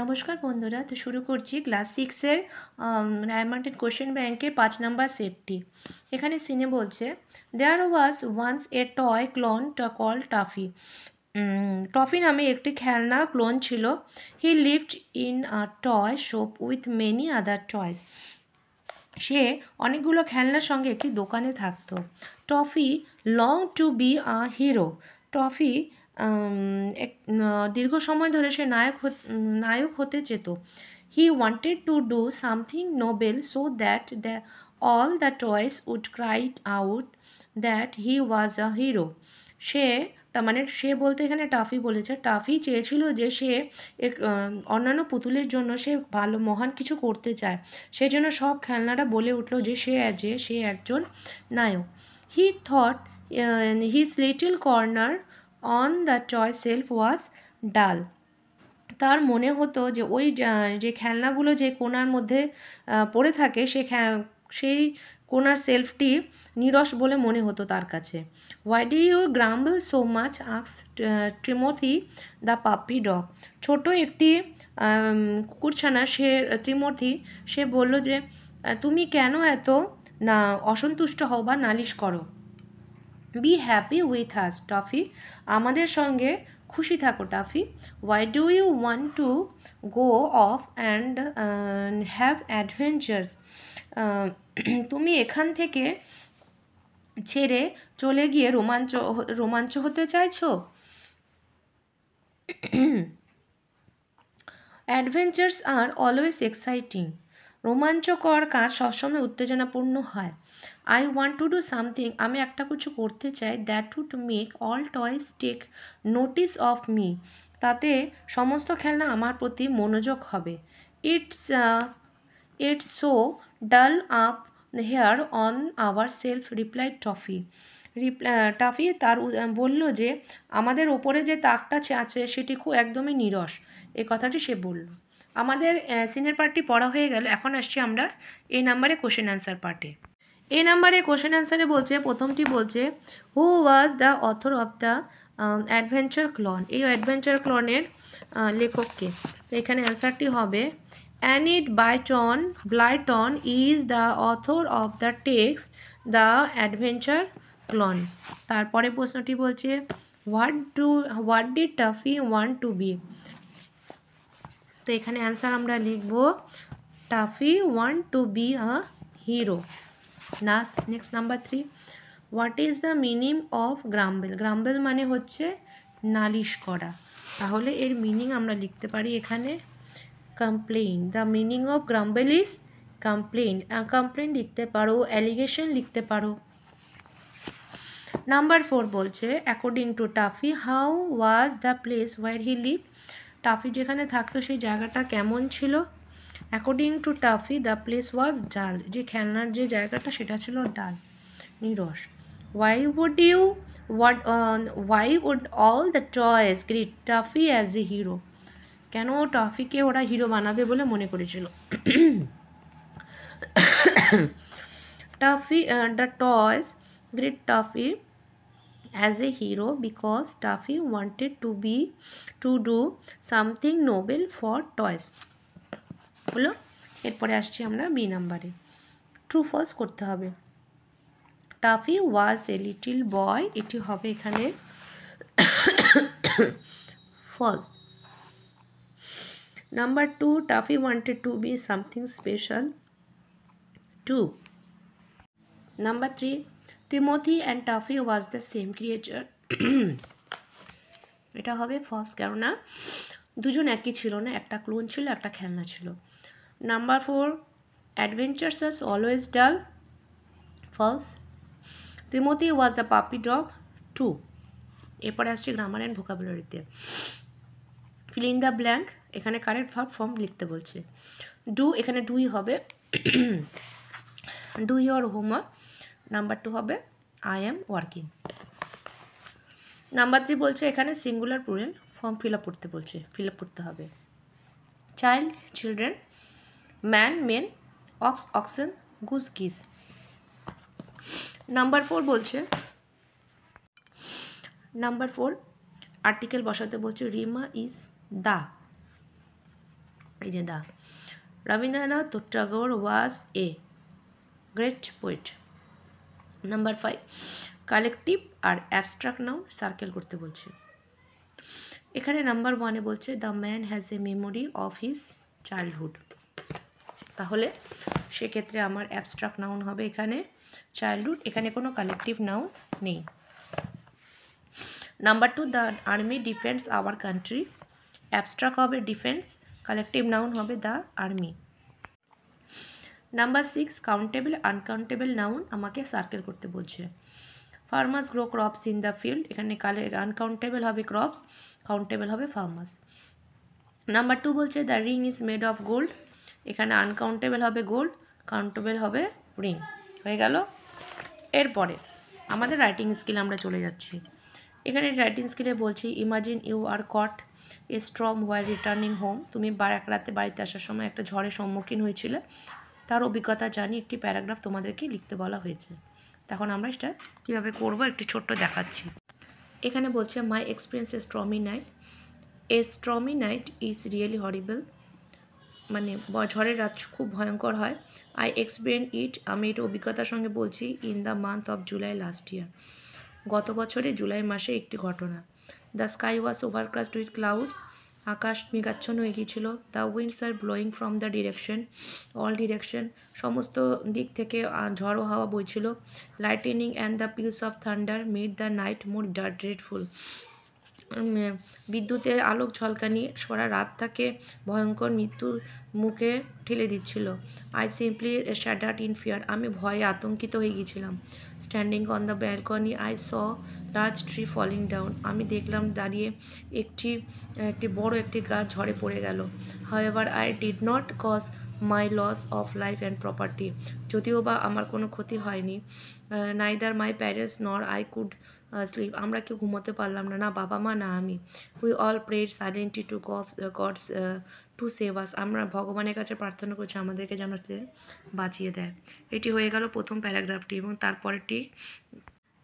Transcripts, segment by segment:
নমস্কার বন্ধুরা, তো শুরু করছি ক্লাস 6-এর ডায়মন্ড কোশ্চেন ব্যাংকের 5 নাম্বার সেটটি। এখানে সিনে বলছে there was once a toy clown called Tuffy. Tuffy নামে একটি খেলনা ক্লোন ছিল। He lived in a toy shop with many other toys. সে অনেকগুলো খেলনার সঙ্গে একটি দোকানে থাকতো। Tuffy long to be a hero. Tuffy দীর্ঘ সময় ধরে সে নায়ক হতে চেত। He wanted to do something noble so that all the toys would cry out that he was a hero. সে বলতে এখানে টাফি বলেছে, টাফি চেয়েছিল যে সে অন্যান্য পুতুলের জন্য সে ভালো মহান কিছু করতে চায়। সেই জন্য সব খেলনারা বলে উঠল যে সে একজন নায়ক। He thought his little corner on the toy shelf was dull. তার মনে হতো যে ওই যে খেলনাগুলো যে কোণার মধ্যে পড়ে থাকে সেই কোণার সেলফটি নিরস বলে মনে হতো তার কাছে। Why do you grumble so much আক্স টিমোথি দ্য পাপি ডগ। ছোট একটি কুকুরছানা সে বলল যে তুমি কেন এত অসন্তুষ্ট হও বা নালিশ করো। Be happy with us Toffee. আমাদের সঙ্গে খুশি থাকো Taffy. Why do you want to go off and have adventures. তুমি এখান থেকে ছেড়ে চলে গিয়ে রোমাঞ্চ হতে চাইছো। Adventures are always exciting. রোমাঞ্চকর কাজ সবসময় উত্তেজনাপূর্ণ হয়। I want to do something. আমি একটা কিছু করতে চাই that would make all toys take notice of me. তাতে সমস্ত খেলনা আমার প্রতি মনোযোগ হবে। ইটস সো ডাল up hair on our self reply toffee তার বলল যে আমাদের ওপরে যে তাকটা আছে সেটি একদমই নিরস। এই কথাটি সে বলল। আমাদের সিনিয়র পার্টটি পড়া হয়ে গেল। এখন আসছি আমরা এই নাম্বারে কোশ্চেন অ্যান্সার পার্টে। এই নাম্বারে কোশ্চেন অ্যান্সারে বলছে, প্রথমটি বলছে who was the author of the adventure clown. এই অ্যাডভেঞ্চার ক্লনের লেখককে। তো এখানে অ্যান্সারটি হবে Enid Blyton is the author of the text the adventure clown. তারপরে প্রশ্নটি বলছে what did Tuffy want to be. তো এখানে অ্যান্সার আমরা লিখব Tuffy want to be a hero. Next number 3, what is the meaning of grumble. Grumble মানে হচ্ছে নালিশ করা। তাহলে এর মিনিং আমরা লিখতে পারি এখানে complain. The meaning of grumble is complain. Complain লিখতে পারো, অ্যালিগেশন লিখতে পারো। নাম্বার 4 বলছে according to Taffy how was the place where he live. Taffy যেখানে থাকতো সেই জায়গাটা কেমন ছিল। According to Taffy the place was dull. যে খেলনার যে জায়গাটা সেটা ছিল ডাল, নিরস। Why would all the toys greet Taffy as a hero. কেন টাফিকে ওরা হিরো বানাবে বলে মনে করেছিল। The toys greet Taffy as a hero because Taffy wanted to do something noble for toys. হলো। এরপরে আসছি আমরা বি নাম্বারে। ট্রু ফলস করতে হবে। Toffee was a little boy, এটি হবে এখানে false. Number 2, Taffy wanted to be something special, true. Number 3, Timothy and Taffy was the same creature. এটা হবে ফলস, কেননা দুজন একই ছিল না, একটা ক্লোন ছিল, একটা খেলনা ছিল। Number 4, adventures us always dull, falls. Timothy was the puppy dog, true. এরপরে আসছে গ্রামার অ্যান্ড ভোকাবুলারিতে। ফিল ইন দ্য ব্ল্যাঙ্ক, এখানে কারেক্ট ভার্ব ফর্ম লিখতে বলছে। ডু, এখানে ডুই হবে ডু ইয়োর হোমওয়ার্ক। নাম্বার 2 হবে আই অ্যাম ওয়ার্কিং। নাম্বার 3 বলছে এখানে singular plural form fill up করতে হবে। Child, children, man, men, ox, oxen, goose, geese. Number 4 বলছে আর্টিকেল বসাতে বলছে রিমা ইজ দ্য। এই যে the Rabindranath Tagore was a great poet. Number 5 collective আর অ্যাবস্ট্রাক্ট নাউন সার্কেল করতে বলছে। এখানে নাম্বার 1-এ বলছে the man has a memory of his childhood. তাহলে সেক্ষেত্রে আমার অ্যাবস্ট্রাক্ট নাউন হবে এখানে চাইল্ডহুড, এখানে কোনো কালেকটিভ নাউন নেই। Number 2 the army defends our country, abstract হবে ডিফেন্স, কালেকটিভ নাউন হবে the army. Number 6 countable uncountable noun আমাকে সার্কেল করতে বলছে। Farmers grow crops in the field, এখানে আনকাউন্টেবল হবে ক্রপস, কাউন্টেবল হবে ফার্মার্স। নাম্বার 2 বলছে the ring is made of gold, এখানে আনকাউন্টেবল হবে গোল্ড, কাউন্টেবল হবে রিং। হয়ে গেল। এরপরে আমাদের রাইটিং স্কিল আমরা চলে যাচ্ছি। এখানে রাইটিং স্কিলে বলছি imagine you are caught a storm while returning home, তুমি এক রাতে বাড়িতে আসার সময় একটা ঝড়ের সম্মুখীন হয়েছিলে, তার অভিজ্ঞতা জানি একটি প্যারাগ্রাফ তোমাদেরকে লিখতে বলা হয়েছে। তখন আমরা এটা কীভাবে করবো একটু ছোট্ট দেখাচ্ছি। এখানে বলছে my experience a stormy night, a stormy night is really horrible, মানে ঝড়ের রাত খুব ভয়ঙ্কর হয়। আই এক্সপিরিয়েন্স ইট, আমি এটা অভিজ্ঞতার সঙ্গে বলছি, in the month of July last year, গত বছরে জুলাই মাসে একটি ঘটনা। The sky was overcast with clouds, আকাশ মেঘাচ্ছন্ন হয়ে গিয়েছিল। The winds are blowing from the direction, all direction, সমস্ত দিক থেকে ঝড়ো হাওয়া বইছিল। Lightning and the peals of thunder made the night more dreadful, বিদ্যুতের আলোক ঝলকানি সারা রাতটাকে ভয়ঙ্কর মৃত্যুর মুখে ঠেলে দিচ্ছিল। I simply shuddered in fear, আমি ভয়ে আতঙ্কিত হয়ে গিয়েছিলাম। Standing on the balcony I saw large tree falling down, আমি দেখলাম দাঁড়িয়ে একটি বড় একটি গাছ ঝড়ে পড়ে গেল। However I did not cause my loss of life and property, যদিও বা আমার কোনো ক্ষতি হয়নি। Neither my parents nor I could sleep, আমরা কেউ ঘুমোতে পারলাম না, না বাবা মা না আমি। We all prayed silently to gods to save us, আমরা ভগবানের কাছে প্রার্থনা করছি আমাদেরকে যেন বাঁচিয়ে দেয়। এটি হয়ে গেল প্রথম প্যারাগ্রাফটি। এবং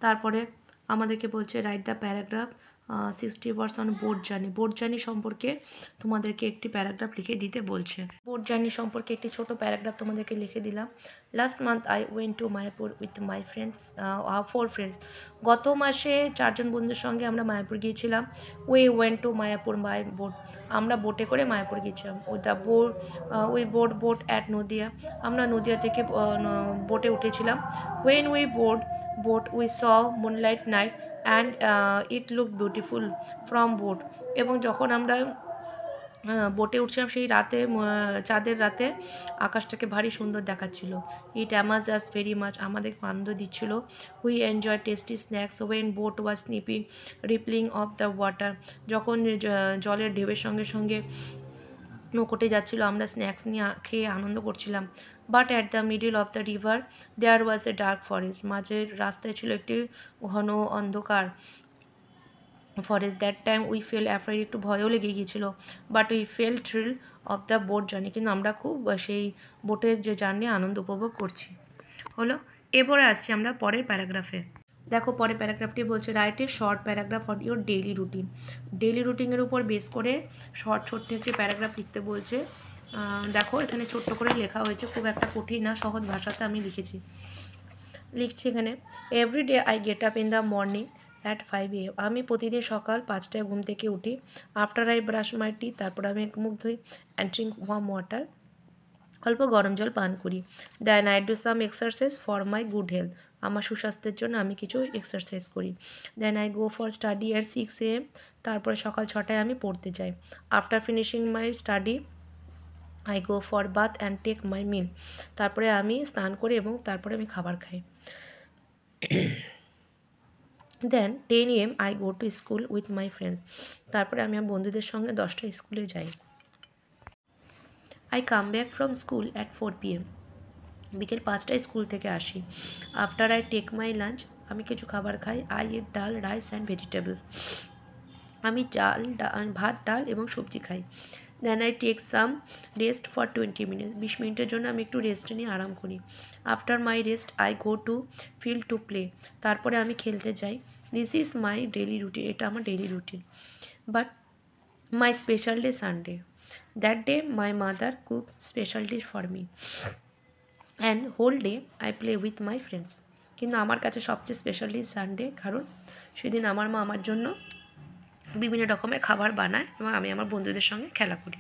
তারপরে আমাদেরকে বলছে write the paragraph 60 words on boat journey, boat journey সম্পর্কে তোমাদেরকে একটি প্যারাগ্রাফ লিখে দিতে বলছে। বোট জার্নি সম্পর্কে একটি ছোট প্যারাগ্রাফ তোমাদেরকে লিখে দিলাম। Last month I went to Mayapur with my friend 4 friends, গত মাসে 4 জন বন্ধুর সঙ্গে আমরা মায়াপুর গিয়েছিলাম। We went to Mayapur by boat, আমরা বোটে করে মায়াপুর গিয়েছিলাম। With the we boat at Nadia, আমরা নদিয়া থেকে বোটে উঠেছিলাম। When we boat we saw moonlight night and it look beautiful from boat, এবং যখন আমরা বোটে উঠছিলাম সেই রাতে চাঁদের রাতে আকাশটাকে ভারী সুন্দর দেখাচ্ছিল। It amaze us very much, আমাদের আনন্দ দিচ্ছিল। We enjoy tasty snacks when boat was snipping rippling off the water, যখন জলের ঢেউয়ের সঙ্গে সঙ্গে নৌকোটে যাচ্ছিল আমরা স্ন্যাক্স নিয়ে খেয়ে আনন্দ করছিলাম। But at the middle of the river there was a dark forest, মাঝের রাস্তায় ছিল একটি ঘন অন্ধকার forest. That time we fell afraid, একটু ভয়ও লেগে গিয়েছিলো। But we fell thrill of the boat journey, কিন্তু আমরা খুব সেই বোটের যে জার্নি আনন্দ উপভোগ করছি। হলো, এরপরে আসছি আমরা পরের প্যারাগ্রাফে। দেখো পরের প্যারাগ্রাফটি বলছে write a short paragraph for your daily routine, daily রুটিনের উপর বেস করে ছোট্ট একটি প্যারাগ্রাফ লিখতে বলছে। দেখো এখানে ছোট্ট করে লেখা হয়েছে, খুব একটা কঠিন না, সহজ ভাষাতে আমি লিখছি এখানে। Everyday I get up in the morning at 5 AM, আমি প্রতিদিন সকাল 5টায় ঘুম থেকে উঠি। After I brush my teeth, তারপর আমি মুখ ধুই। অ্যান্ড ড্রিঙ্ক ওয়ার্ম ওয়াটার, অল্প গরম জল পান করি। Then I do some exercise for my good health, আমার সুস্বাস্থ্যের জন্য আমি কিছু এক্সারসাইজ করি। Then I go for study at 6 AM, তারপরে সকাল 6টায় আমি পড়তে যাই। After finishing my study I go for bath and take my meal, তারপরে আমি স্নান করি এবং তারপরে আমি খাবার খাই। Then 10 AM I go to school with my friends, তারপরে আমি আমার বন্ধুদের সঙ্গে 10টায় স্কুলে যাই। I come back from school at 4 PM, বিকেল 5টায় স্কুল থেকে আসি। After I take my lunch, আমি কিছু খাবার খাই। আই ইট ডাল রাইস অ্যান্ড ভেজিটেবলস, আমি ভাত ডাল এবং সবজি খাই। Then I take some rest for 20 minutes, 20 মিনিটের জন্য আমি একটু রেস্ট নিয়ে আরাম করি। After my rest I go to field to play, তারপরে আমি খেলতে যাই। This is my daily routine, এটা আমার daily routine. But my special day Sunday, that day my mother cook special dish for me and whole day I play with my friends. কিন্তু আমার কাছে সবচেয়ে স্পেশাল ডিশ সানডে, কারণ সেদিন আমার মা আমার জন্য বিভিন্ন রকমের খাবার বানায় এবং আমি আমার বন্ধুদের সঙ্গে খেলা করি।